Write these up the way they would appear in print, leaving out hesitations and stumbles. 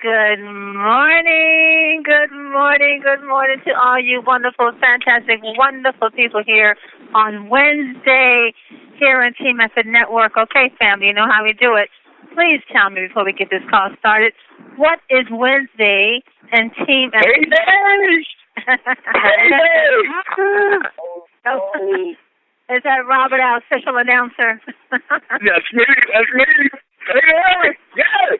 Good morning, good morning, good morning to all you wonderful, fantastic, wonderful people here on Wednesday here on Team Effort Network. Okay, family, you know how we do it. Please tell me before we get this call started, what is Wednesday and Team Effort? Is that Robert, our official announcer? That's me. Yes.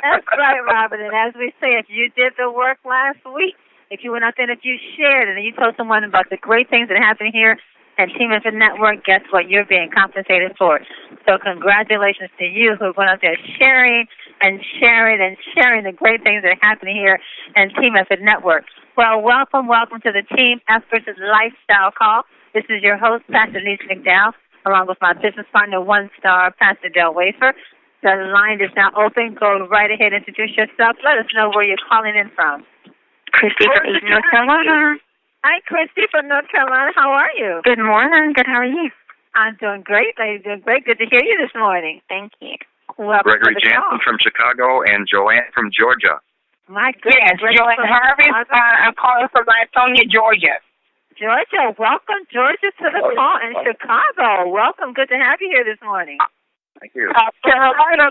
That's right, Robert. And as we say, if you did the work last week, if you went out there and if you shared it and you told someone about the great things that happen here at Team Effort Network, guess what? You're being compensated for it. So congratulations to you who went out there sharing the great things that are happening here at Team Effort Network. Well, welcome to the Team Effort Lifestyle Call. This is your host, Pastor Lisa McDowell, along with my business partner, One Star, Pastor Del Wafer. The line is now open. Go right ahead and introduce yourself. Let us know where you're calling in from. Christy from North Carolina. Hi, Christy from North Carolina. How are you? Good morning. Good. How are you? I'm doing great. Lady, doing great. Good to hear you this morning. Thank you. Welcome Gregory to the Jansen call. from Chicago and Joanne from Georgia. My goodness. Yes, Joanne Harvey. I'm calling from Latonia, Georgia. Georgia, welcome, Georgia, to the call in Chicago. Welcome. Good to have you here this morning. Thank you. Carolina.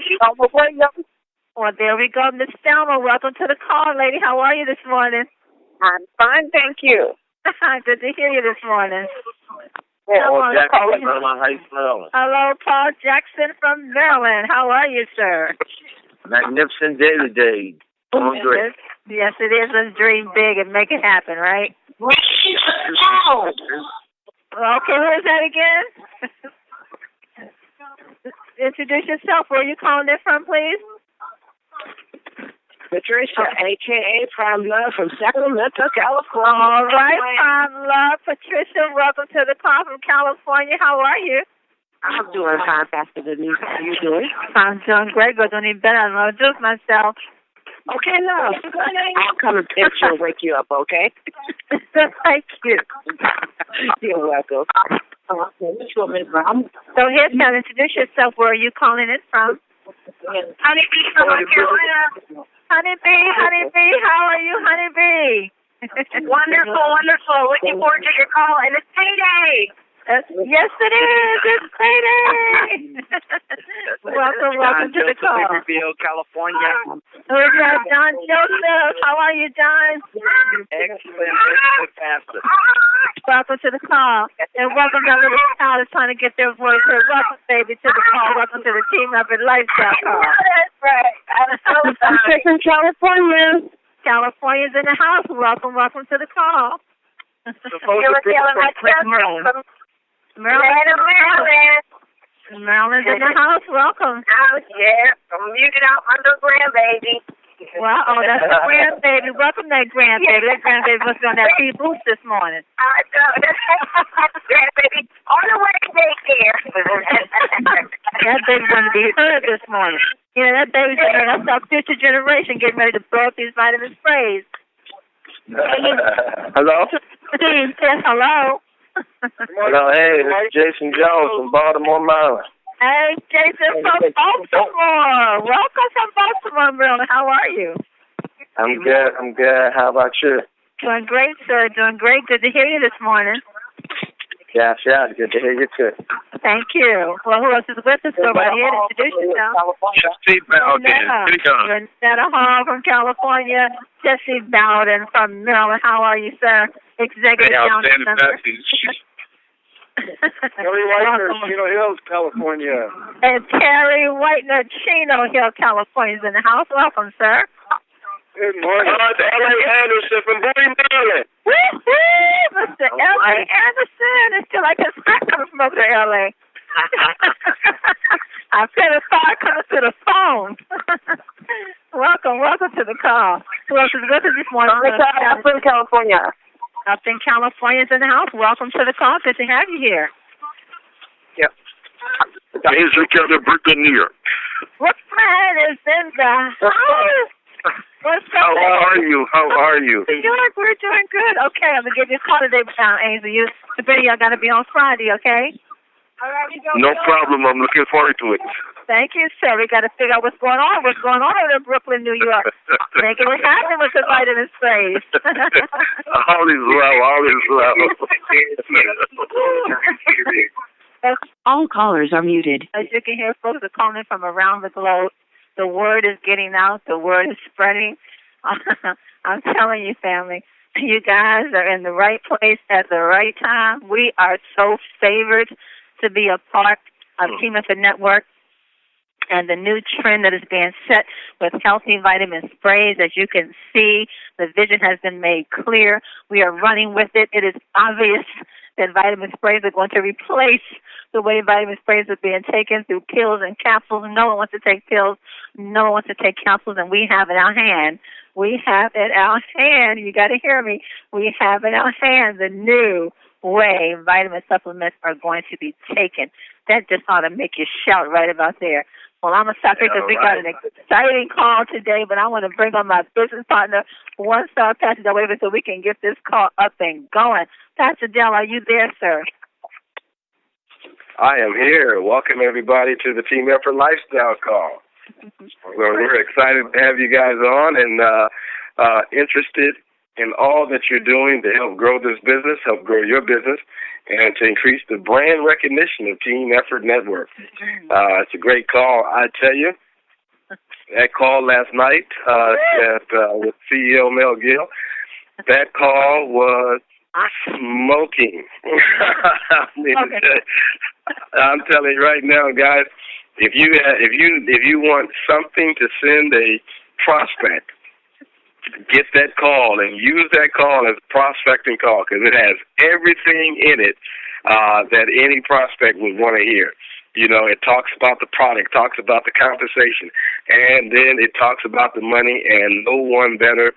Well, there we go. Miss Thelma, welcome to the call, lady. How are you this morning? I'm fine, thank you. Good to hear you this morning. Paul Jackson from Heights, Maryland. Hello, Paul Jackson from Maryland. How are you, sir? Magnificent day today. Doing great. Yes, it is. Let's dream big and make it happen, right? Okay, who is that again? Introduce yourself. Where are you calling it from, please? Patricia, a.k.a. Prime Love from Sacramento, California. All right, Prime Love. Patricia, welcome to the call from California. How are you? I'm doing fine, Pastor Denise. How are you doing? I'm doing great. Good. Doing even better. I'm going to introduce myself. Okay, love. I'll come and pinch you and wake you up, okay? Thank you. You're welcome. So here's how to introduce yourself. Where are you calling it from? Honeybee from North Carolina. Honeybee, how are you, Honeybee? Wonderful. Looking forward to your call, and it's payday. Yes, it is. It's payday. welcome to the call. Riverville, California. Who's that? Don Joseph. How are you, Don? Excellent, Pastor. Welcome to the call. And welcome to our little child that's trying to get their voice heard. Welcome, baby, to the call. Welcome to the Team Up in Lifestyle Call. That's right. I'm from California. California's in the house. Welcome to the call. Maryland's in the house. Welcome. Oh, yeah. I'm muted out my little grandbaby. Well, that's the grandbaby. Welcome, that grandbaby. That grandbaby must be on that bee boost this morning. I know. Grandbaby on the way to daycare. That baby's going to be heard this morning. You know, that baby's going to that's our future generation getting ready to blow up these vitamin sprays. Hello? Steve says hello. Hello, hey, this is Jason Jones from Baltimore, Maryland. Hey, Jason from Baltimore. Welcome from Baltimore, Maryland. How are you? I'm good. How about you? Doing great, sir. Doing great. Good to hear you this morning. Yeah. Good to hear you, too. Thank you. Well, who else is with us? Go right ahead. Introduce yourself. Jesse Bowden. Renetta Hall from California. Jesse Bowden from Maryland. How are you, sir? Executive Outstanding Council. Terry Whitener, Chino Hills, California. And Terry Whitener, Chino Hill, California is in the house. Welcome, sir. Good morning. L.A. Anderson from Bowie, Maryland. Woo-hoo! Mr. L.A. Anderson. It's still like a star coming from over to L.A. I feel a star coming to the phone. Welcome to the call. Who else is with us this morning? I'm from California. Up in California's in the house. Welcome to the call. Good to have you here. Yep. Here's Ricardo Buccaneer. Brooklyn is in the house. What's up? How are you? We're doing good. Okay, I'm going to give you a call today, Ainsley. The video got to be on Friday, okay? No problem. I'm looking forward to it. Thank you, sir. We got to figure out what's going on. What's going on over in Brooklyn, New York? Making it happen with the vitamin sprays. All is well. All is well. All callers are muted. As you can hear, folks are calling from around the globe. The word is getting out. The word is spreading. I'm telling you, family, you guys are in the right place at the right time. We are so favored to be a part of Team Effort Network and the new trend that is being set with healthy vitamin sprays. As you can see, the vision has been made clear. We are running with it. It is obvious that vitamin sprays are going to replace the way vitamin sprays are being taken through pills and capsules. No one wants to take pills. No one wants to take capsules, and we have it in our hand. We have it in our hand. You got to hear me. We have in our hand the new way vitamin supplements are going to be taken. That just ought to make you shout right about there. Well, I'm going to stop here because we got an exciting call today, but I want to bring on my business partner, One-Star Pastor Del, so we can get this call up and going. Pastor Del, are you there, sir? I am here. Welcome, everybody, to the Team Effort Lifestyle Call. We're excited to have you guys on and interested in all that you're doing to help grow this business, help grow your business, and to increase the brand recognition of Team Effort Network. It's a great call, I tell you. That call last night with CEO Mel Gill, that call was smoking. I'm telling you right now, guys, if you want something to send a prospect, get that call and use that call as a prospecting call because it has everything in it that any prospect would want to hear. You know, it talks about the product, talks about the compensation, and then it talks about the money, and no one better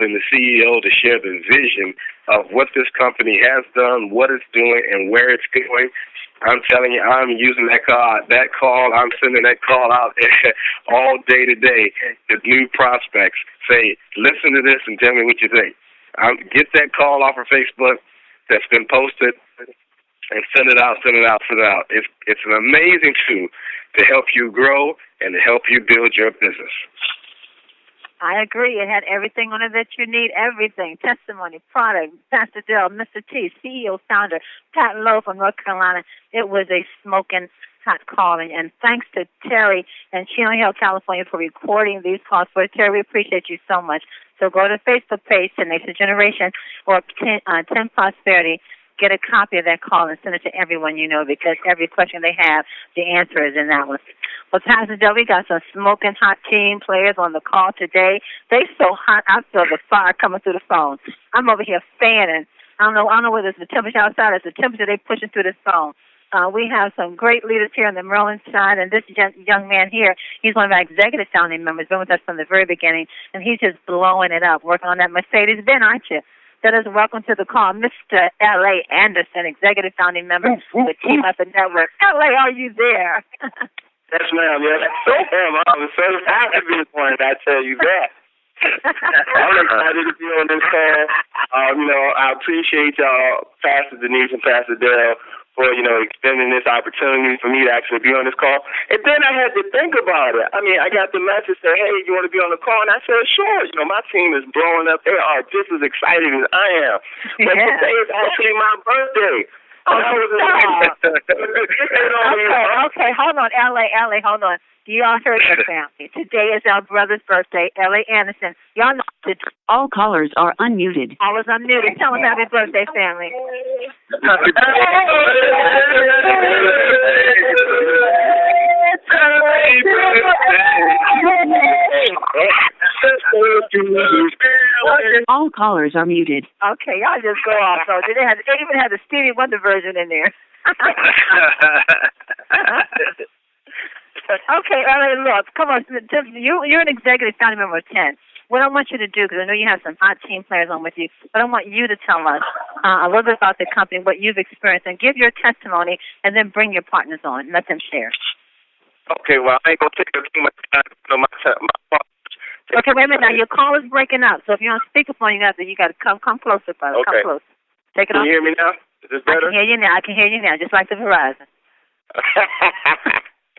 than the CEO to share the vision of what this company has done, what it's doing, and where it's going. I'm telling you, I'm using that call. I'm sending that call out all day today to new prospects. Say, listen to this and tell me what you think. Get that call off of Facebook that's been posted and send it out. It's an amazing tool to help you grow and to help you build your business. I agree. It had everything on it that you need, everything. Testimony, product, Pastor Del, Mr. T, CEO, founder, Pat Lowe from North Carolina. It was a smoking hot call. And thanks to Terry and Chino Hill, California, for recording these calls. For Terry, we appreciate you so much. So go to the Facebook page, Tenacious Generation, or 10 Prosperity. Get a copy of that call and send it to everyone you know because every question they have, the answer is in that one. Well, Pastor Del, we got some smoking hot team players on the call today. They so hot, I feel the fire coming through the phone. I'm over here fanning. I don't know whether it's the temperature outside or it's the temperature they pushing through this phone. We have some great leaders here on the Maryland side, and this young man here, he's one of our executive founding members, been with us from the very beginning, and he's just blowing it up, working on that Mercedes-Benz, aren't you? That is, welcome to the call, Mr. L.A. Anderson, executive founding member with Team Effort Network. L.A., are you there? Yes, ma'am. Yes, I'm so happy to be one. I tell you that. I'm excited to be on this call. I appreciate y'all, Pastor Denise and Pastor Del, for, extending this opportunity for me to actually be on this call. And then I had to think about it. I mean, I got the message say, hey, you want to be on the call? And I said, sure. My team is blowing up. They are just as excited as I am. But today is actually my birthday. Okay, hold on, L.A., hold on. You all heard that, family. Today is our brother's birthday, L.A. Anderson. Y'all know it. All callers are unmuted. All is unmuted. Tell us happy birthday, family. Happy All callers are muted. Okay, y'all just go off. So they even had the Stevie Wonder version in there. Okay, L.A., look, come on. You're an executive founding member of 10. What I want you to do, because I know you have some hot team players on with you, but I want you to tell us a little bit about the company, what you've experienced, and give your testimony, and then bring your partners on and let them share. Okay, well, I ain't going to take up too much time. Okay, wait a minute. Now, your call is breaking up, so if you're on speakerphone, you got to come closer, brother. Okay. Come closer. Take it off. Can you hear me now? Is this better? I can hear you now, just like the Verizon.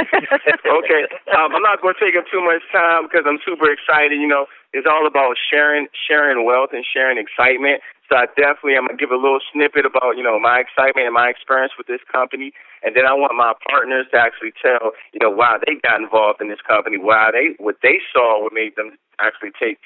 Okay. I'm not going to take up too much time because I'm super excited. You know, it's all about sharing wealth and sharing excitement. So I definitely am going to give a little snippet about, you know, my excitement and my experience with this company. And then I want my partners to actually tell, you know, why they got involved in this company, what they saw, what made them actually take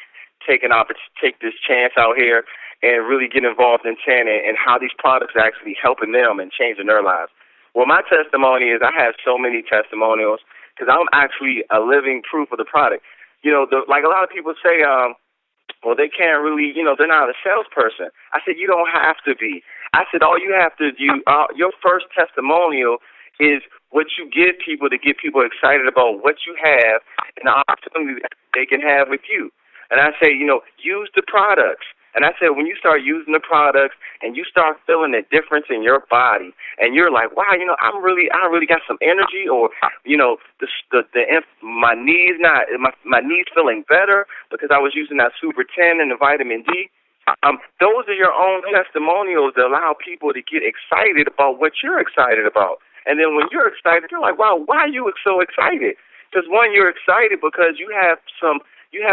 this chance out here and really get involved in Ten and how these products are actually helping them and changing their lives. Well, my testimony is I have so many testimonials because I'm actually a living proof of the product. You know, like a lot of people say, well, they can't really, you know, they're not a salesperson. I said, you don't have to be. I said, all you have to do, your first testimonial is what you give people to get people excited about what you have and the opportunity that they can have with you. And I say, you know, use the products. And I said, when you start using the products and you start feeling the difference in your body, and you're like, wow, you know, I really got some energy, or you know, my knees feeling better because I was using that Super 10 and the vitamin D. Those are your own testimonials that allow people to get excited about what you're excited about. And then when you're excited, you're like, wow, why are you so excited? Because one, you're excited because you have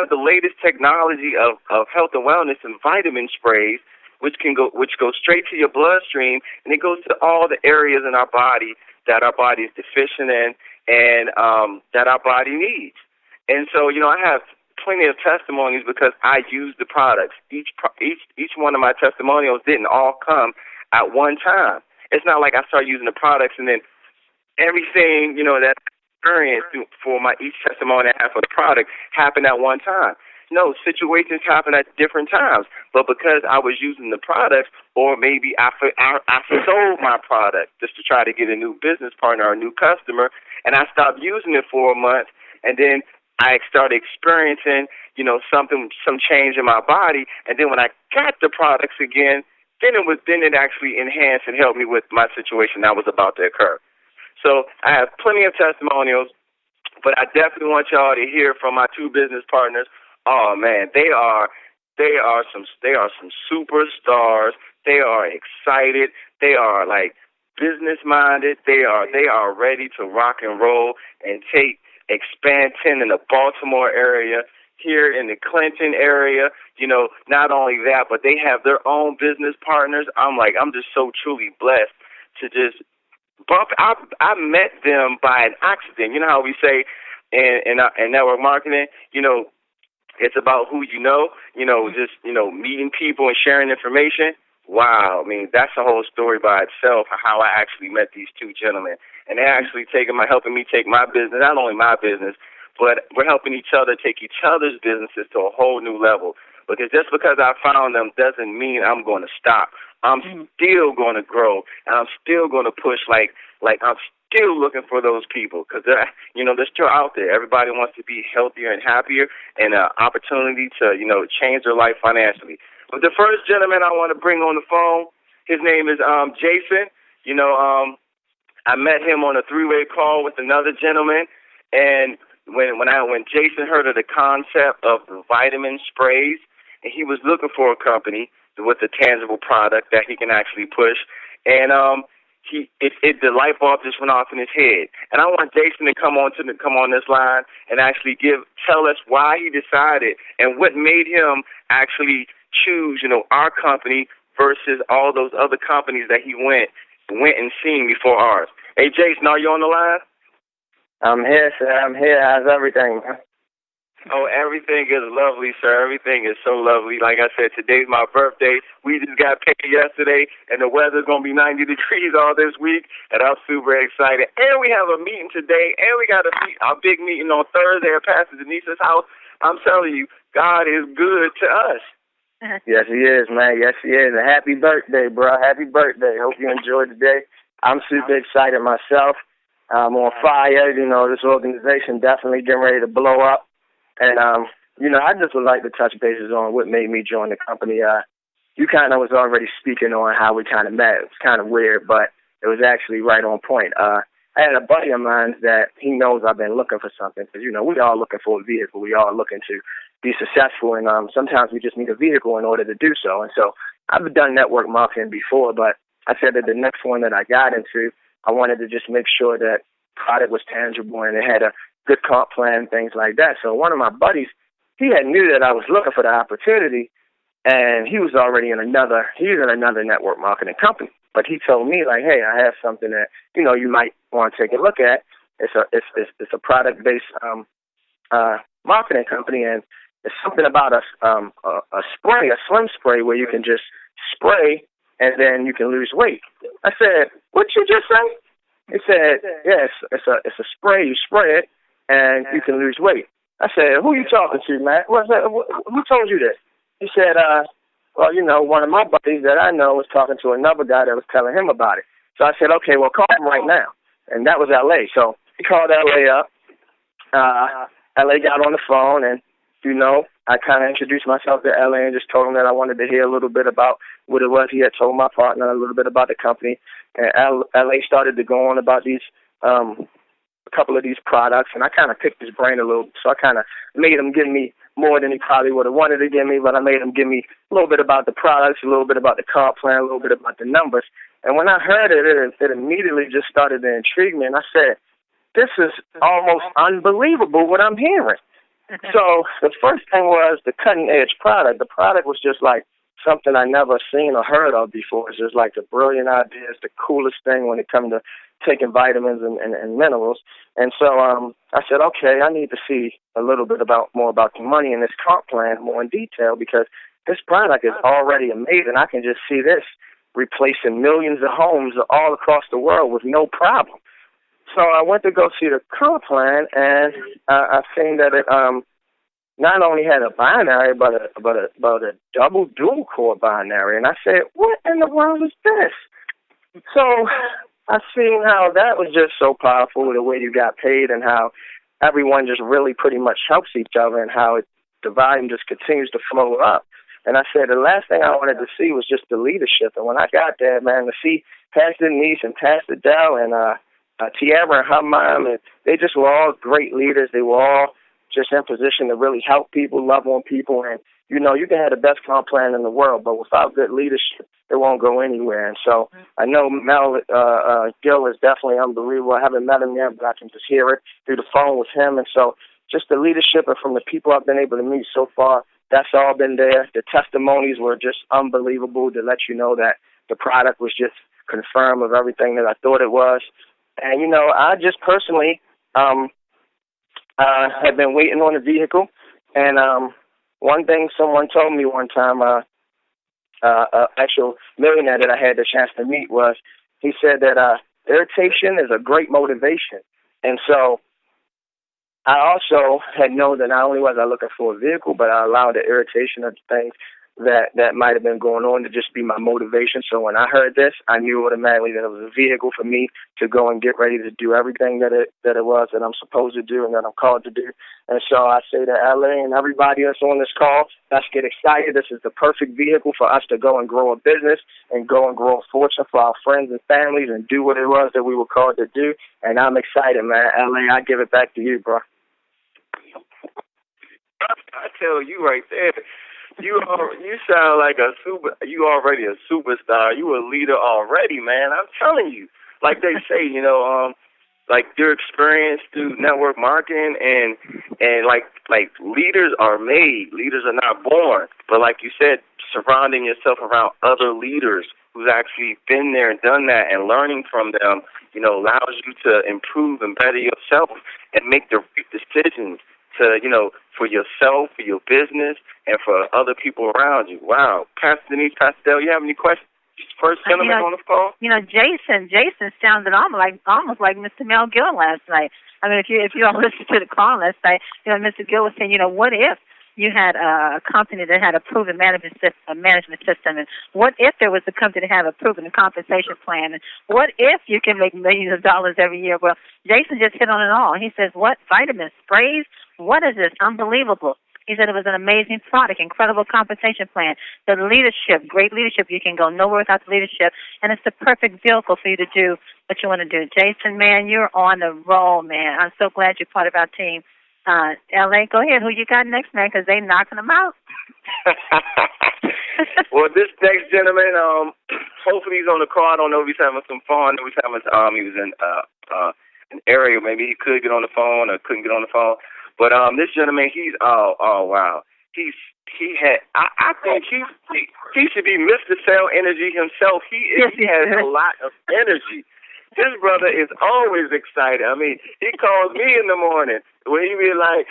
the latest technology of health and wellness and vitamin sprays, which go straight to your bloodstream, and it goes to all the areas in our body that our body is deficient in and that our body needs. And so, you know, I have plenty of testimonies because I use the products. Each one of my testimonials didn't all come at one time. It's not like I started using the products and then everything, you know, that experience for each testimony I have for the product happened at one time. No, situations happen at different times. But because I was using the products, or maybe I sold my product just to try to get a new business partner or a new customer, and I stopped using it for a month, and then I started experiencing, you know, some change in my body, and then when I got the products again, then it actually enhanced and helped me with my situation that was about to occur. So I have plenty of testimonials, but I definitely want y'all to hear from my two business partners. Oh man, they are some superstars. They are excited. They are like business minded. They are ready to rock and roll and expand Ten in the Baltimore area, here in the Clinton area. You know, not only that, but they have their own business partners. I'm just so truly blessed to just I met them by an accident. You know how we say in network marketing, you know, it's about who you know, just, you know, meeting people and sharing information. Wow, I mean, that's a whole story by itself, how I actually met these two gentlemen. And they're actually helping me take my business, not only my business, but we're helping each other take each other's businesses to a whole new level. Because just because I found them doesn't mean I'm going to stop. I'm still going to grow, and I'm still going to push like I'm still looking for those people because, you know, they're still out there. Everybody wants to be healthier and happier and an opportunity to, you know, change their life financially. But the first gentleman I want to bring on the phone, his name is Jason. You know, I met him on a three-way call with another gentleman, and when Jason heard of the concept of the vitamin sprays, and he was looking for a company with a tangible product that he can actually push, and the light bulb just went off in his head. And I want Jason to come on this line and actually tell us why he decided and what made him actually choose, you know, our company versus all those other companies that he went and seen before ours. Hey, Jason, are you on the line? I'm here, sir. I'm here. How's everything, man? Oh, everything is lovely, sir. Everything is so lovely. Like I said, today's my birthday. We just got paid yesterday, and the weather's going to be 90 degrees all this week, and I'm super excited. And we have a meeting today, and we got a big meeting on Thursday at Pastor Denise's house. I'm telling you, God is good to us. Yes, he is, man. Yes, he is. And happy birthday, bro. Happy birthday. Hope you enjoyed the day. I'm super excited myself. I'm on fire. You know, this organization definitely getting ready to blow up. And, you know, I just would like to touch bases on what made me join the company. You kind of was already speaking on how we kind of met. It was kind of weird, but it was actually right on point. I had a buddy of mine that he knows I've been looking for something because, you know, we all looking for a vehicle. We all looking to be successful, and sometimes we just need a vehicle in order to do so. And so I've done network marketing before, but I said that the next one that I got into, I wanted to just make sure that product was tangible and it had a good comp plan, things like that. So one of my buddies, he had knew that I was looking for the opportunity, and he was already in another network marketing company. But he told me, like, hey, I have something that, you know, you might want to take a look at. It's a product-based marketing company, and it's something about a spray, a slim spray, where you can just spray and then you can lose weight. I said, what you just say? He said, yes, it's a spray. You spray it and you can lose weight. I said, who you talking to, man? Who told you this? He said, well, you know, one of my buddies that I know was talking to another guy that was telling him about it. So I said, okay, well, call him right now. And that was L.A. So he called L.A. up. L.A. got on the phone, and, you know, I kind of introduced myself to L.A. and just told him that I wanted to hear a little bit about what it was. He had told my partner a little bit about the company. And L.A. started to go on about these a couple of these products, and I kind of picked his brain a little. So I kind of made him give me more than he probably would have wanted to give me, but I made him give me a little bit about the products, a little bit about the comp plan, a little bit about the numbers. And when I heard it, it immediately just started to intrigue me, and I said, this is almost unbelievable what I'm hearing. So the first thing was the cutting-edge product. The product was just like something I never seen or heard of before. It's just like the brilliant idea. It's the coolest thing when it comes to taking vitamins and minerals. And so I said, okay, I need to see a little bit more about the money in this comp plan more in detail, because this product is already amazing. I can just see this replacing millions of homes all across the world with no problem. So I went to go see the comp plan, and I seen that it not only had a binary, but a double dual core binary. And I said, what in the world is this? So I seen how that was just so powerful, the way you got paid, and how everyone just really pretty much helps each other, and how the volume just continues to flow up. And I said the last thing I wanted to see was just the leadership. And when I got there, man, to see Pastor Denise and Pastor Dell and Tiara and her mom, and they just were all great leaders. They were all just in position to really help people, love on people. And, you know, you can have the best comp plan in the world, but without good leadership, it won't go anywhere. And so I know Mel Gill is definitely unbelievable. I haven't met him yet, but I can just hear it through the phone with him. And so just the leadership and from the people I've been able to meet so far, that's all been there. The testimonies were just unbelievable to let you know that the product was just confirmed of everything that I thought it was. And, you know, I just personally have been waiting on a vehicle. And one thing someone told me one time, actual millionaire that I had the chance to meet, was he said that irritation is a great motivation. And so I also had known that not only was I looking for a vehicle, but I allowed the irritation of things that might have been going on to just be my motivation. So when I heard this, I knew automatically that it was a vehicle for me to go and get ready to do everything that it was that I'm supposed to do and that I'm called to do. And so I say to LA and everybody that's on this call, let's get excited. This is the perfect vehicle for us to go and grow a business and go and grow a fortune for our friends and families and do what it was that we were called to do. And I'm excited, man. LA, I give it back to you, bro. I tell you right there, you sound like you already a superstar. You a leader already, man. I'm telling you. Like they say, you know, like your experience through network marketing and like leaders are made. Leaders are not born. But like you said, surrounding yourself around other leaders who's actually been there and done that and learning from them, you know, allows you to improve and better yourself and make the right decisions to, you know, for yourself, for your business, and for other people around you. Wow. Pastor Denise, Pastor Dell, you have any questions? First gentleman on the phone? You know, Jason sounded almost like Mr. Mel Gill last night. I mean, if you all listened to the call last night, you know, Mr. Gill was saying, you know, what if you had a company that had a proven management system, and what if there was a company that had a proven compensation plan, and what if you can make millions of dollars every year? Well, Jason just hit on it all. He says, what, vitamins, sprays? What is this? Unbelievable. He said it was an amazing product, incredible compensation plan, the leadership, great leadership. You can go nowhere without the leadership, and it's the perfect vehicle for you to do what you want to do. Jason, man, you're on the roll, man. I'm so glad you're part of our team. L.A., go ahead. Who you got next, man, because they knocking them out. Well, this next gentleman, hopefully he's on the call. I don't know if he's having some fun. I know he's having, he was in area. Maybe he could get on the phone or couldn't get on the phone. But this gentleman, he's wow. He had. I think he should be Mr. Cell Energy himself. He has a lot of energy. His brother is always excited. I mean, he calls me in the morning when he be like,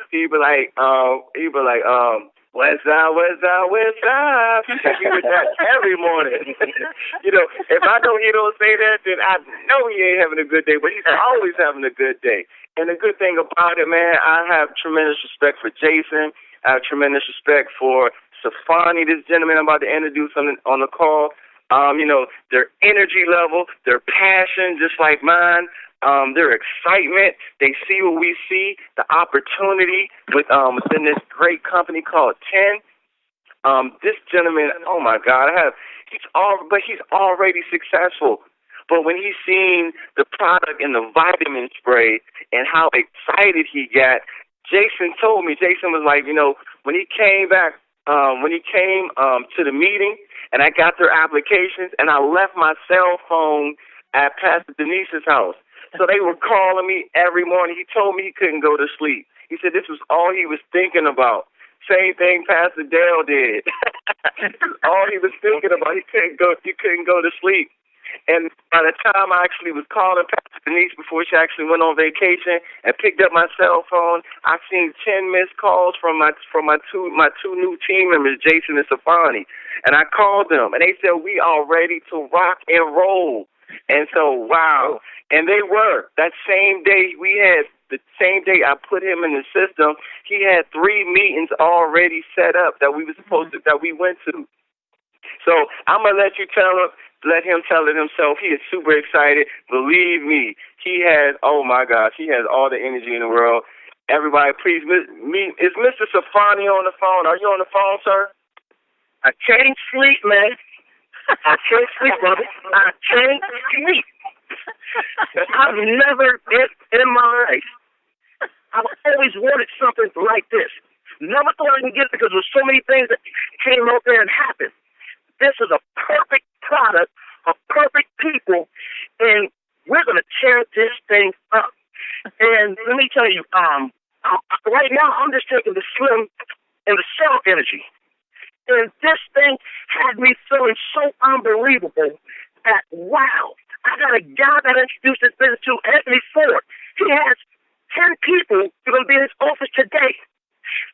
West side, west side, west side. He with that every morning. You know, if I know he don't say that, then I know he ain't having a good day. But he's always having a good day. And the good thing about it, man, I have tremendous respect for Jason. I have tremendous respect for Safani, this gentleman I'm about to introduce on the call. You know, their energy level, their passion, just like mine, their excitement. They see what we see, the opportunity within this great company called 10. This gentleman, oh my God, he's already successful. But when he's seen the product in the vitamin spray and how excited he got, Jason told me, Jason was like, you know, when he came back, to the meeting, and I got their applications, and I left my cell phone at Pastor Denise's house. So they were calling me every morning. He told me he couldn't go to sleep. He said this was all he was thinking about. Same thing Pastor Dale did. All he was thinking about. He couldn't go to sleep. And by the time I actually was calling Pastor Denise before she actually went on vacation and picked up my cell phone, I seen 10 missed calls from my two new team members, Jason and Safani. And I called them, and they said we are ready to rock and roll. And so, wow. And they were. That same day I put him in the system, he had 3 meetings already set up that we went to. So I'm gonna let him tell it himself. He is super excited. Believe me, he has. Oh my gosh, he has all the energy in the world. Everybody, please meet. Is Mr. Safani on the phone? Are you on the phone, sir? I can't sleep, man. I can't sleep, brother. I can't sleep. I've never in my life. I've always wanted something like this. Never thought I could get it because there's so many things that came out there and happened. This is a perfect product of perfect people, and we're going to tear this thing up. And let me tell you, right now I'm just taking the Slim and the Cell Energy. And this thing had me feeling so unbelievable that, wow, I got a guy that I introduced this business to, Anthony Ford. He has 10 people who are going to be in his office today.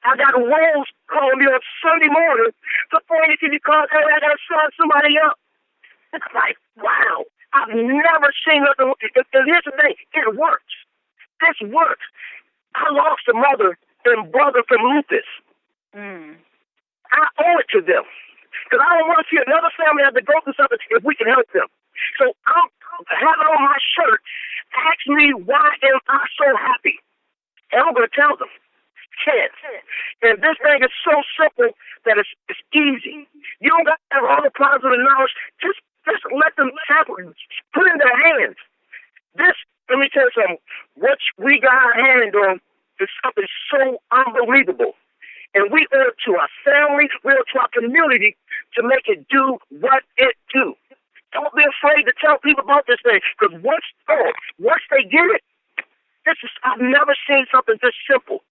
I got Rose calling me on Sunday morning before anything because hey, I got to sign somebody up. It's like, wow, I've never seen nothing. And here's the thing, it works. This works. I lost a mother and brother from lupus. I owe it to them because I don't want to see another family have to go through something if we can help them. So I'm having on my shirt, ask me why am I so happy? And I'm going to tell them. Kids. And this thing is so simple that it's easy. You don't got to have all the positive knowledge. Just let them have it. Put it in their hands. This, let me tell you something. What we got our hand on is something so unbelievable. And we owe it to our family, we owe it to our community to make it do what it do. Don't be afraid to tell people about this thing. Because once they get it, I've never seen something this simple.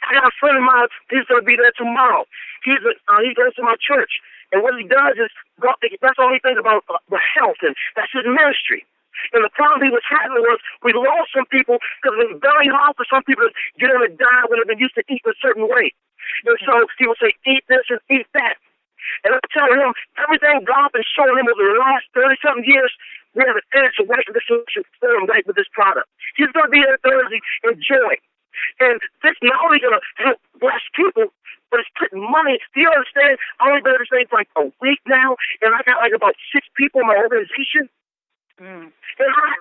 I got a friend of mine, he's going to be there tomorrow. He goes to my church. And what he does is, that's all he thinks about the health, and that's his ministry. And the problem he was having was we lost some people because it was very hard for some people to get on a diet when they've been used to eat a certain way. And so he would say, eat this and eat that. And I'm telling him, everything God has been showing him over the last 30-something years, we have an answer right for the solution for him right with this product. He's going to be there Thursday, enjoy. And this not only going to help bless people, but it's putting money. Do you understand? I only been in this thing for like a week now, and I got like about 6 people in my organization. And I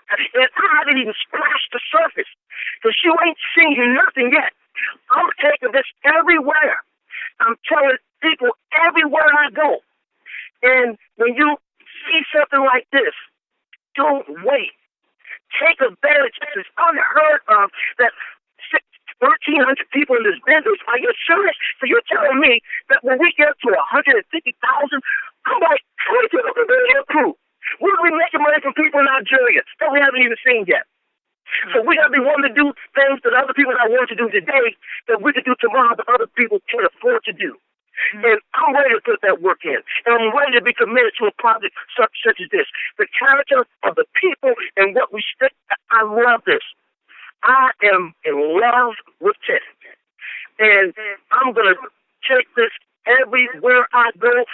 haven't even scratched the surface. Because you ain't seen nothing yet. I'm taking this everywhere. I'm telling people everywhere I go. And when you see something like this, don't wait. Take advantage. This is unheard of that 1,300 people in this business. Are you serious? So you're telling me that when we get to 150,000, I'm like, how many people can be here crew? We're making money from people in Nigeria that we haven't even seen yet. So we got to be willing to do things that other people are willing to do today that we could do tomorrow that other people can't afford to do. And I'm ready to put that work in. And I'm ready to be committed to a project such as this. The character of the people and what we stick. I love this. I am in love with tech. And I'm going to take this everywhere I go.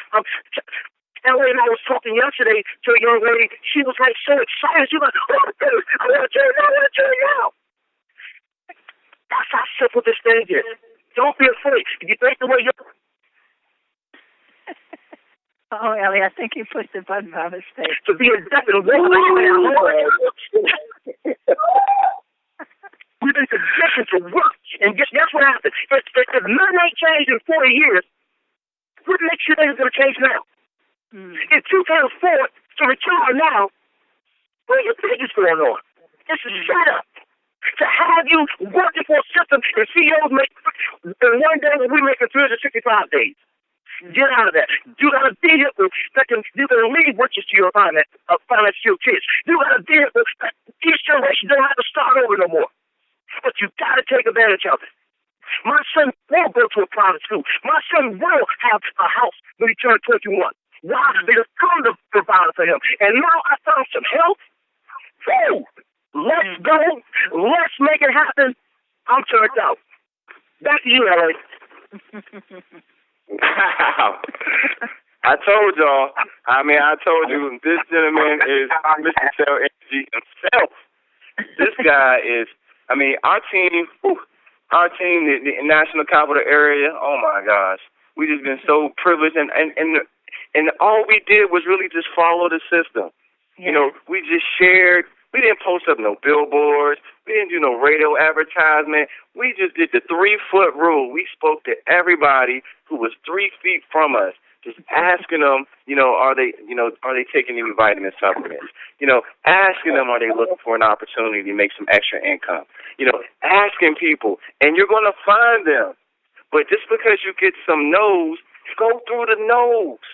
Ellie and I was talking yesterday to a young lady. She was like so excited. She was like, oh, I want to tell you now. I want to tell you now. That's how simple this thing is. Don't be afraid. If you think the way you're... Oh, Ellie, I think you pushed the button by mistake. To be indefinite. We've been conditioned to work. And guess what happens? If nothing ain't changed in 40 years, what makes you think it's going to change now? If you can't afford to retire now, what do you think is going on? This is set up to have you working for a system and CEOs make, in one day we making 365 days. Get out of that. You got a vehicle that you can leave riches to your financial kids. You got a vehicle that each generation don't have to start over no more. But you got to take advantage of it. My son will go to a private school. My son will have a house when he turns 21. Why? Because I'm the provider for him. And now I found some help. Woo! Let's go. Let's make it happen. I'm turned out. Back to you, Ellie. Wow. I told y'all. I told you, this gentleman is Mr. Cell Energy himself. This guy is, our team, the national capital area, oh my gosh. We just been so privileged and all we did was really just follow the system. Yeah. We just shared. We didn't post up no billboards. We didn't do no radio advertisement. We just did the 3-foot rule. We spoke to everybody who was 3 feet from us, just asking them, are they taking any vitamin supplements? Asking them, are they looking for an opportunity to make some extra income? Asking people, and you're going to find them. But just because you get some no's, go through the no's.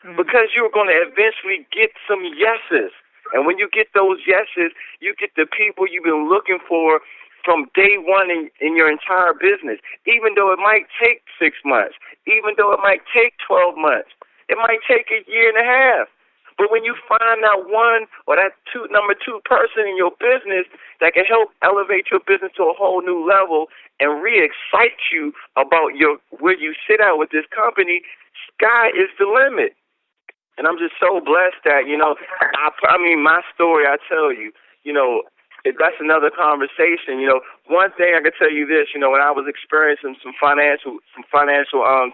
Because you're going to eventually get some yeses. And when you get those yeses, you get the people you've been looking for from day one in your entire business. Even though it might take 6 months, even though it might take 12 months, it might take a year and a half. But when you find that one or that number two person in your business that can help elevate your business to a whole new level and re-excite you about where you sit at with this company, sky is the limit. And I'm just so blessed that, my story, I tell you, that's another conversation. One thing I can tell you this, when I was experiencing some financial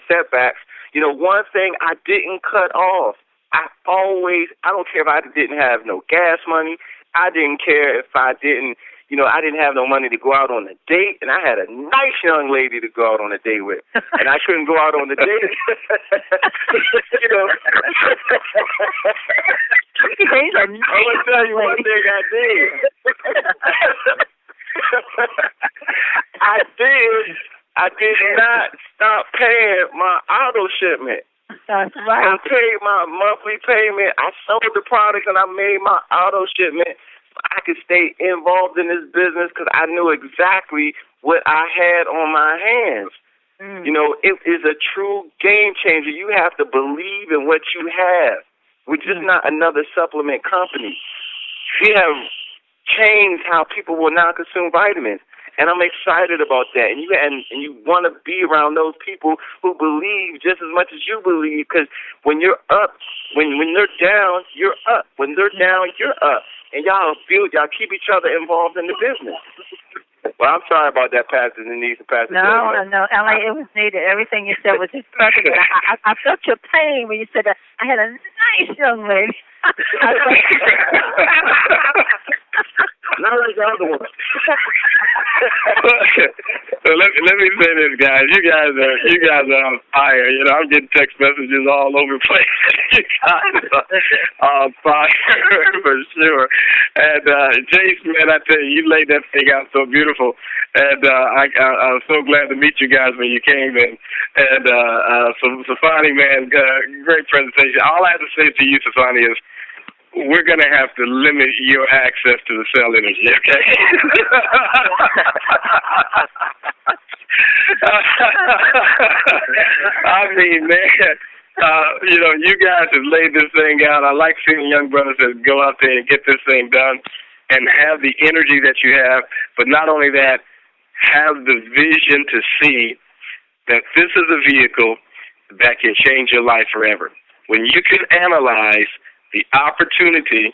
setbacks, one thing I didn't cut off. I don't care if I didn't have no gas money. I didn't care if I didn't have no money to go out on a date, and I had a nice young lady to go out on a date with, and I couldn't go out on the date. I'm going to tell you one thing I did. I did not stop paying my auto shipment. That's right. I paid my monthly payment. I sold the products, and I made my auto shipment. I could stay involved in this business because I knew exactly what I had on my hands. It is a true game changer. You have to believe in what you have. We're just not another supplement company. We have changed how people will now consume vitamins, and I'm excited about that. And you want to be around those people who believe just as much as you believe, because when you're up, when they're down, you're up. When they're down, you're up. And y'all keep each other involved in the business. Well, I'm sorry about that, Pastor Denise and Pastor No, Ellie, it was needed. Everything you said was just perfect. I felt your pain when you said that. I had a nice young lady. Not like the other one. So let me say this, guys. You guys are on fire. I'm getting text messages all over the place. You guys are on fire for sure. And Jace, man, I tell you, you laid that thing out so beautiful. And I'm so glad to meet you guys when you came in. And Safani, man, great presentation. All I have to say to you, Safani, is we're going to have to limit your access to the cell energy, okay? I mean, man, you guys have laid this thing out. I like seeing young brothers that go out there and get this thing done and have the energy that you have, but not only that, have the vision to see that this is a vehicle that can change your life forever. When you can analyze the opportunity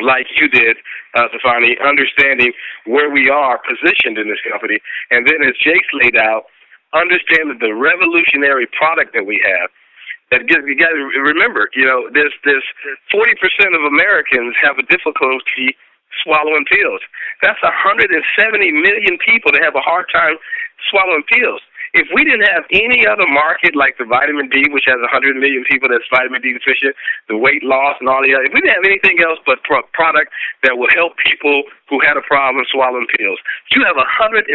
like you did, Stefani, understanding where we are positioned in this company, and then as Jace laid out, understanding the revolutionary product that we have. That you got to remember, there's 40% of Americans have a difficulty swallowing pills. That's 170 million people that have a hard time swallowing pills. If we didn't have any other market like the vitamin D, which has 100 million people that's vitamin D deficient, the weight loss and all the other, if we didn't have anything else but product that would help people who had a problem swallowing pills, you have 170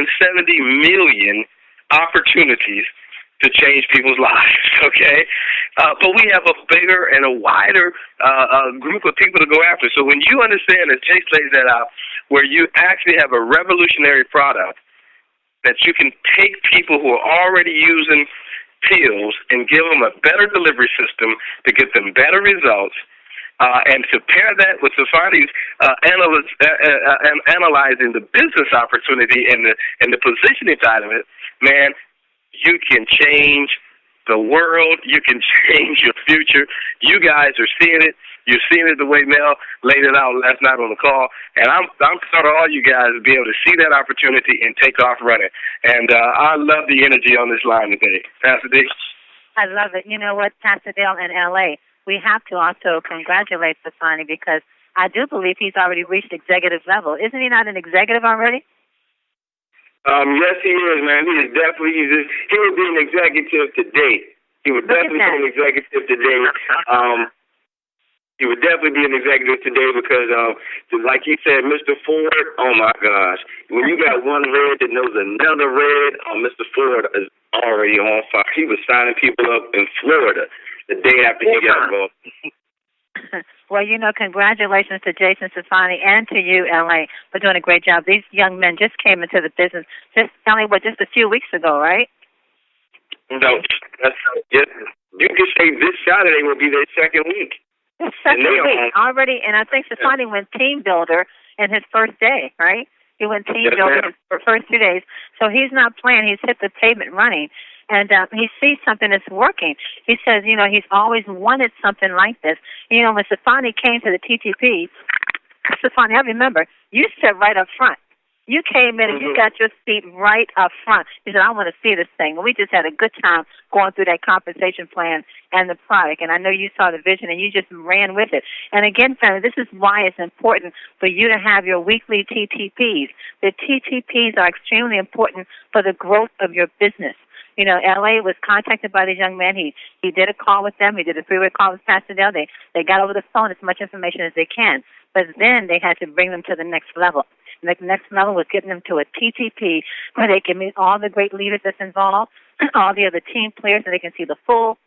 million opportunities to change people's lives, okay? But we have a bigger and a wider group of people to go after. So when you understand, as Jace lays that out, where you actually have a revolutionary product that you can take people who are already using pills and give them a better delivery system to get them better results, and to pair that with Stefani's analyzing the business opportunity and the positioning side of it, man, you can change the world. You can change your future. You guys are seeing it. You're seeing it the way Mel laid it out last night on the call. And I'm proud of all you guys to be able to see that opportunity and take off running. And I love the energy on this line today. Pastor D? I love it. You know what, Pastor Dale in L.A., we have to also congratulate Stefani because I do believe he's already reached executive level. Isn't he not an executive already? Yes, he is, man. He is definitely. He would be an executive today. He would definitely be an executive today. He would definitely be an executive today because, like he said, Mr. Ford. Oh my gosh! When you got one red that knows another red, Mr. Ford is already on fire. He was signing people up in Florida the day after he got involved. Well, congratulations to Jason Stefani and to you, L.A., for doing a great job. These young men just came into the business just a few weeks ago, right? No, you can say this Saturday will be their second week. Second week already, and I think Stefani went team builder in his first day, right? He went team builder his first 2 days. So he's not playing. He's hit the pavement running. And he sees something that's working. He says, he's always wanted something like this. When Stefani came to the TTP, Stefani, I remember, you sat right up front. You came in and you got your seat right up front. He said, I want to see this thing. And we just had a good time going through that compensation plan and the product. And I know you saw the vision and you just ran with it. And again, family, this is why it's important for you to have your weekly TTPs. The TTPs are extremely important for the growth of your business. L.A. was contacted by this young man. He did a call with them. He did a three-way call with Pastor Dale. They got over the phone as much information as they can. But then they had to bring them to the next level. And the next level was getting them to a TTP where they can meet all the great leaders that's involved, all the other team players, so they can see the full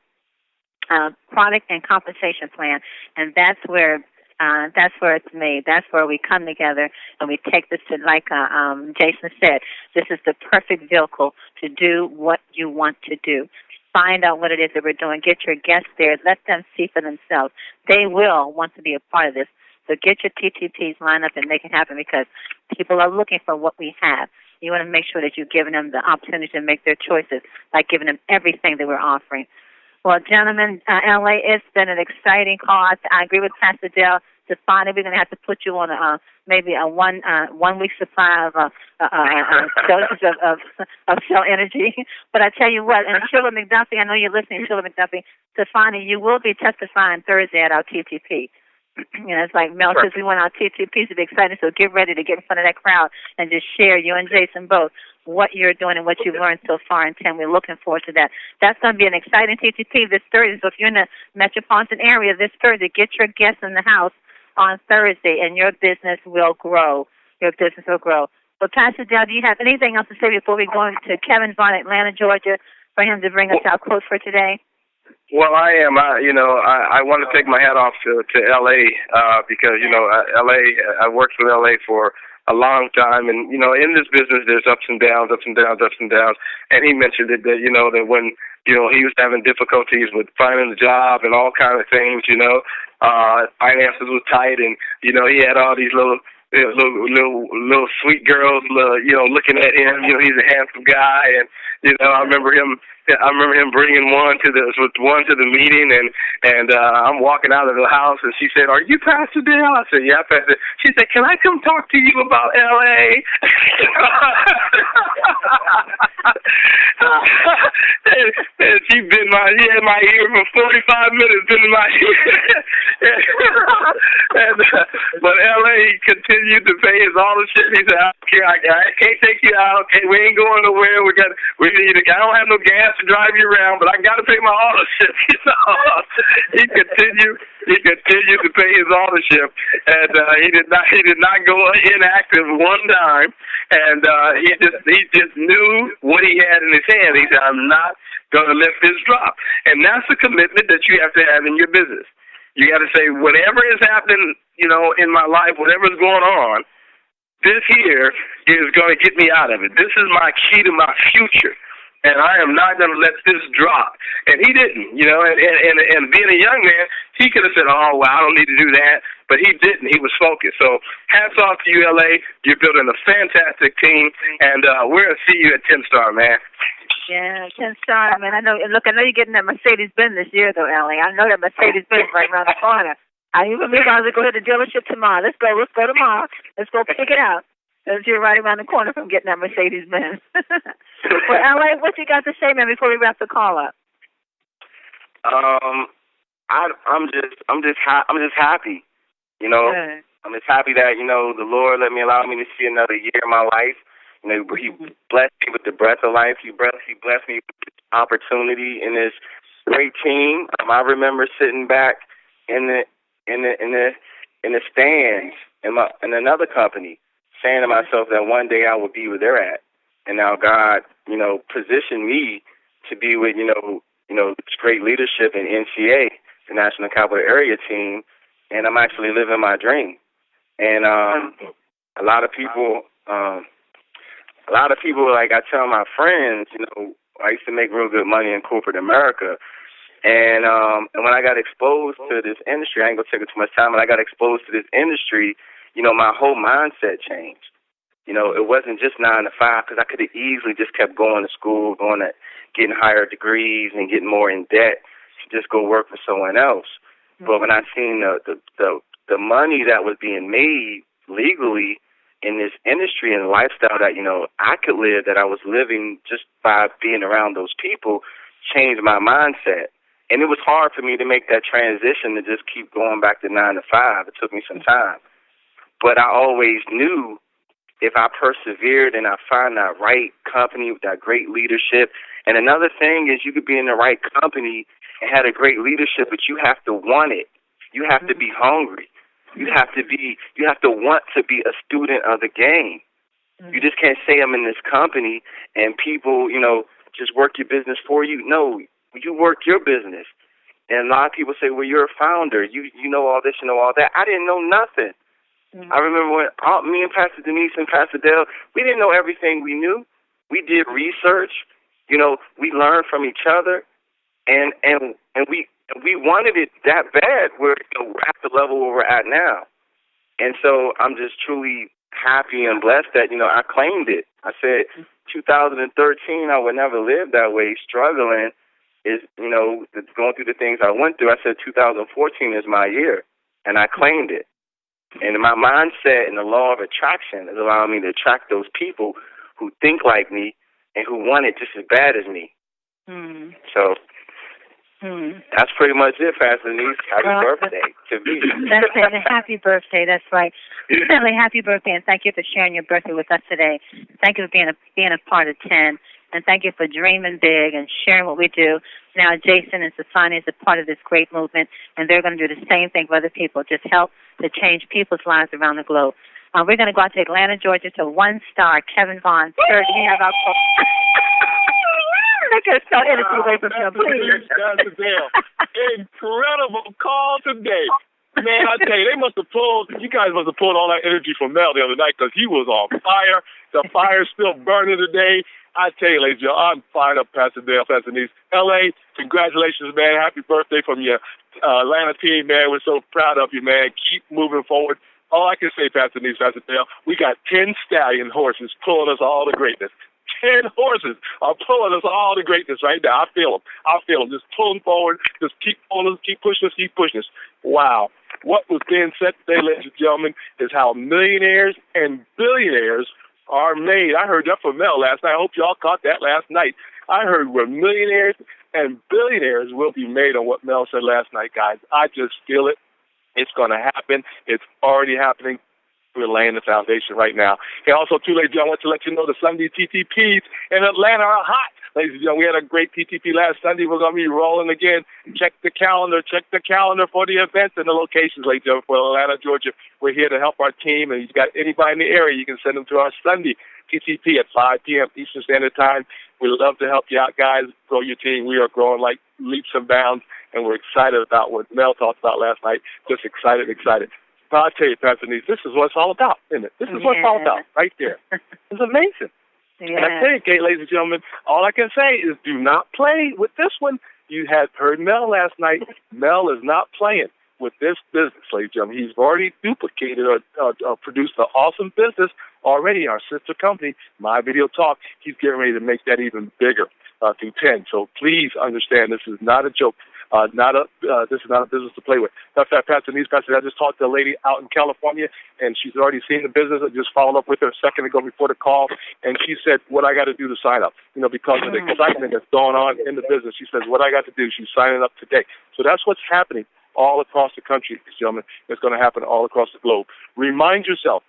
product and compensation plan. And that's where it's made. That's where we come together and we take this to, like Jason said, this is the perfect vehicle to do what you want to do. Find out what it is that we're doing. Get your guests there. Let them see for themselves. They will want to be a part of this. So get your TTPs lined up and make it happen because people are looking for what we have. You want to make sure that you're giving them the opportunity to make their choices, like giving them everything that we're offering. Well, gentlemen, L.A., it's been an exciting call. I agree with Pastor Dale. Stefani, we're going to have to put you on maybe a 1 week supply of doses of cell energy. But I tell you what, and Sheila McDuffie, I know you're listening, Sheila McDuffie, Stefani, you will be testifying Thursday at our TTP. It's like Mel says, we want our TTPs to be exciting, so get ready to get in front of that crowd and just share, you and Jason both, what you're doing and what you've learned so far in 10. We're looking forward to that. That's going to be an exciting TTP this Thursday. So if you're in the metropolitan area this Thursday, get your guests in the house on Thursday, and your business will grow. Your business will grow. But Pastor Dale, do you have anything else to say before we go to Kevin Vaughn, Atlanta, Georgia, for him to bring us our quote for today? Well, I am. I want to take my hat off to L.A. Because L.A. I worked with L.A. for a long time, and in this business there's ups and downs, ups and downs, ups and downs. And he mentioned it that that when he was having difficulties with finding a job and all kind of things, finances were tight, and he had all these little sweet girls, looking at him. He's a handsome guy, and I remember him bringing one to the meeting, and I'm walking out of the house, and she said, "Are you Pastor Dale?" I said, "Yeah, Pastor." She said, "Can I come talk to you about L.A.?" and she had my ear for 45 minutes, been in my ear. But L.A. continued to pay his all the shit. He said, "I don't care. I can't take you out. Okay, we ain't going nowhere. I don't have no gas to drive you around, but I got to pay my auto-ship." He continued to pay his auto-ship, and he did not go inactive one time, and he just knew what he had in his hand. He said, "I'm not going to let this drop," and that's the commitment that you have to have in your business. You got to say, whatever is happening, in my life, whatever's going on, this here is going to get me out of it. This is my key to my future. And I am not going to let this drop. And he didn't, and being a young man, he could have said, "Oh, well, I don't need to do that." But he didn't. He was focused. So hats off to you, L.A. You're building a fantastic team, and we're going to see you at 10 Star, man. Yeah, 10 Star, man. I know you're getting that Mercedes-Benz this year, though, L.A. I know that Mercedes-Benz right around the corner. I even realized to go to the dealership tomorrow. Let's go tomorrow. Let's go pick it out. Because you're right around the corner from getting that Mercedes-Benz. Well, L.A., what you got to say, man, before we wrap the call up? I'm just happy. Good. I'm just happy that the Lord allow me to see another year in my life. He blessed me with the breath of life. He blessed me with this opportunity in this great team. I remember sitting back in the stands in another company, saying to myself that one day I would be where they're at. And now God, positioned me to be with, this great leadership in NCA, the National Capital Area Team, and I'm actually living my dream. And a lot of people, like I tell my friends, I used to make real good money in corporate America. And when I got exposed to this industry, I ain't gonna take it too much time. When I got exposed to this industry, my whole mindset changed. It wasn't just 9 to 5, because I could have easily just kept going to school, getting higher degrees and getting more in debt to just go work for someone else. Mm-hmm. But when I seen the money that was being made legally in this industry and the lifestyle that I could live, that I was living just by being around those people, changed my mindset. And it was hard for me to make that transition to just keep going back to 9 to 5. It took me some time. But I always knew if I persevered and I find that right company with that great leadership. And another thing is you could be in the right company and have a great leadership, but you have to want it. You have to be hungry. You have to want to be a student of the game. You just can't say I'm in this company and people, just work your business for you. No, you work your business. And a lot of people say, well, you're a founder. You know all this, you know all that. I didn't know nothing. Mm-hmm. I remember when me and Pastor Denise and Pastor Dale, we didn't know everything we knew. We did research. We learned from each other, and we wanted it that bad. We're at the level where we're at now. And so I'm just truly happy and blessed that, I claimed it. I said 2013, I would never live that way, struggling, is, going through the things I went through. I said 2014 is my year, and I claimed it. And my mindset and the law of attraction is allowing me to attract those people who think like me and who want it just as bad as me. Mm. So that's pretty much it, Pastor Denise. Happy birthday to me. That's it. Happy birthday. That's right. Certainly, happy birthday, and thank you for sharing your birthday with us today. Thank you for being a part of 10, and thank you for dreaming big and sharing what we do. Now, Jason and Sasani is a part of this great movement, and they're going to do the same thing for other people, just help to change people's lives around the globe. We're going to go out to Atlanta, Georgia, to 1 Star, Kevin Vaughn. Third, we have our Make her so energy away from him, please. Pastor Dale, incredible call today. Man, I tell you, you guys must have pulled all that energy from Mel the other night because he was on fire. The fire's still burning today. I tell you, ladies and gentlemen, I'm fired up, Pastor Dale, Pastor Denise. L.A., congratulations, man. Happy birthday from your Atlanta team, man. We're so proud of you, man. Keep moving forward. All I can say, Pastor Denise, Pastor Dale, we got 10 stallion horses pulling us all to greatness. 10 horses are pulling us all to greatness right now. I feel them. Just pulling forward. Just keep pulling us, keep pushing us. Wow. What was being said today, ladies and gentlemen, is how millionaires and billionaires are made. I heard that from Mel last night. I hope y'all caught that last night. I heard where millionaires and billionaires will be made on what Mel said last night, guys. I just feel it. It's going to happen. It's already happening. We're laying the foundation right now. And also, too, ladies and gentlemen, I want to let you know the Sunday TTPs in Atlanta are hot. Ladies and gentlemen, we had a great TTP last Sunday. We're going to be rolling again. Check the calendar for the events and the locations, ladies and gentlemen, for Atlanta, Georgia. We're here to help our team, and if you've got anybody in the area, you can send them to our Sunday TTP at 5 p.m. Eastern Standard Time. We'd love to help you out, guys. Grow your team. We are growing like leaps and bounds, and we're excited about what Mel talked about last night. Just excited. But I'll tell you, Pastor Denise, this is what it's all about, isn't it? This is what it's all about right there. It's amazing. Yeah. And I tell you, Kate, ladies and gentlemen, all I can say is do not play with this one. You had heard Mel last night. Mel is not playing with this business, ladies and gentlemen. He's already duplicated or produced an awesome business already, our sister company, My Video Talk. He's getting ready to make that even bigger through 10. So please understand this is not a joke. This is not a business to play with. That's that, Pastor Denise. Pastor, I just talked to a lady out in California, and she's already seen the business. I just followed up with her a second ago before the call, and she said, what I got to do to sign up? Because of the excitement that's going on in the business. She says, what I got to do? She's signing up today. So that's what's happening all across the country, ladies and gentlemen. It's going to happen all across the globe. Remind yourself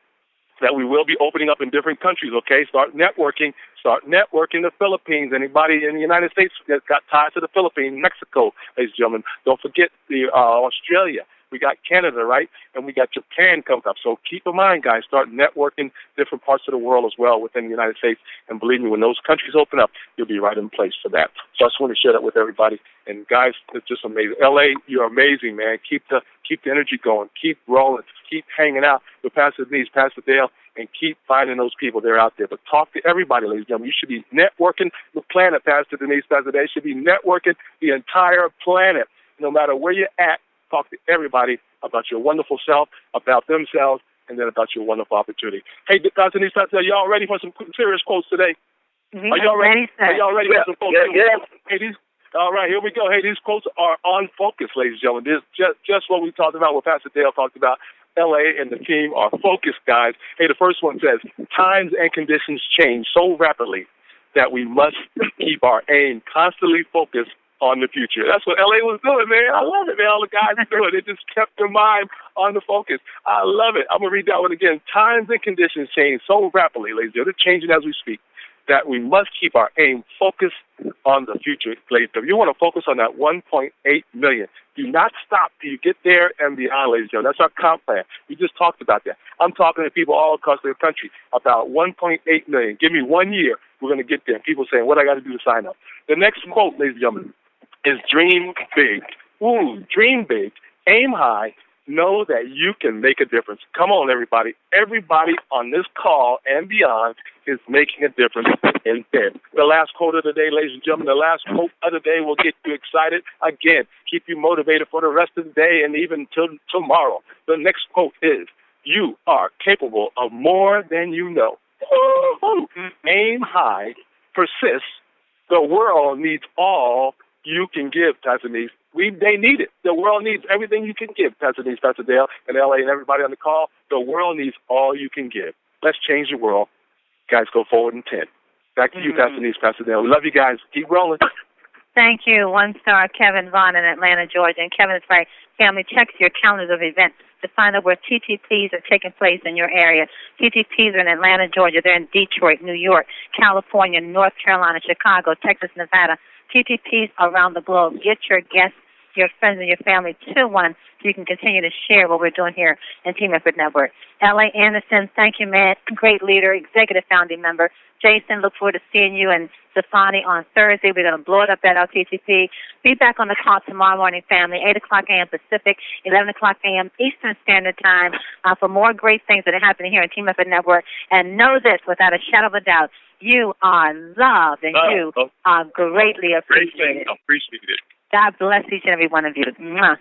that we will be opening up in different countries, okay? Start networking the Philippines. Anybody in the United States that's got ties to the Philippines, Mexico, ladies and gentlemen. Don't forget the Australia. We got Canada, right? And we got Japan coming up. So keep in mind, guys, start networking different parts of the world as well within the United States. And believe me, when those countries open up, you'll be right in place for that. So I just want to share that with everybody. And guys, it's just amazing. LA, you're amazing, man. Keep the energy going. Keep rolling. Keep hanging out with Pastor Denise, Pastor Dale, and keep finding those people that are out there. But talk to everybody, ladies and gentlemen. You should be networking the planet, Pastor Denise, Pastor Dale. You should be networking the entire planet. No matter where you're at, talk to everybody about your wonderful self, about themselves, and then about your wonderful opportunity. Hey, Pastor Denise, Pastor Dale, y'all ready for some serious quotes today? Mm-hmm. Are y'all ready? Are y'all ready for some quotes? Yeah. Hey, all right, here we go. Hey, these quotes are on focus, ladies and gentlemen. This is just what we talked about, what Pastor Dale talked about. LA and the team are focused, guys. Hey, the first one says, times and conditions change so rapidly that we must keep our aim constantly focused on the future. That's what LA was doing, man. I love it, man. All the guys do it. It just kept their mind on the focus. I love it. I'm going to read that one again. Times and conditions change so rapidly, ladies and gentlemen. They're changing as we speak, that we must keep our aim focused on the future, ladies and gentlemen. You want to focus on that 1.8 million. Do not stop till you get there and beyond, ladies and gentlemen. That's our comp plan. We just talked about that. I'm talking to people all across the country about 1.8 million. Give me 1 year. We're going to get there. People saying, what I got to do to sign up? The next quote, ladies and gentlemen, is dream big. Ooh, dream big. Aim high. Know that you can make a difference. Come on, everybody. Everybody on this call and beyond is making a difference in them. The last quote of the day, ladies and gentlemen, the last quote of the day will get you excited. Again, keep you motivated for the rest of the day and even till tomorrow. The next quote is, you are capable of more than you know. Aim high. Persist. The world needs all you can give, Pastor Denise. They need it. The world needs everything you can give, Pastor Denise, Pastor Dale, and LA, and everybody on the call. The world needs all you can give. Let's change the world. Guys, go forward in 10. Back to you, Pastor Denise, Pastor Dale. We love you guys. Keep rolling. Thank you. One star, Kevin Vaughn in Atlanta, Georgia. And Kevin is right. Family, check your calendars of events to find out where TTPs are taking place in your area. TTPs are in Atlanta, Georgia. They're in Detroit, New York, California, North Carolina, Chicago, Texas, Nevada. TTPs around the globe. Get your guests, your friends and your family to one so you can continue to share what we're doing here in Team Effort Network. L.A. Anderson, thank you, man. Great leader, executive founding member. Jason, look forward to seeing you and Stefani on Thursday. We're going to blow it up at LTTP. Be back on the call tomorrow morning, family, 8 o'clock a.m. Pacific, 11 o'clock a.m. Eastern Standard Time for more great things that are happening here in Team Effort Network. And know this without a shadow of a doubt, you are loved and you are greatly appreciated. Great thing. Appreciate it. God bless each and every one of you. Mwah.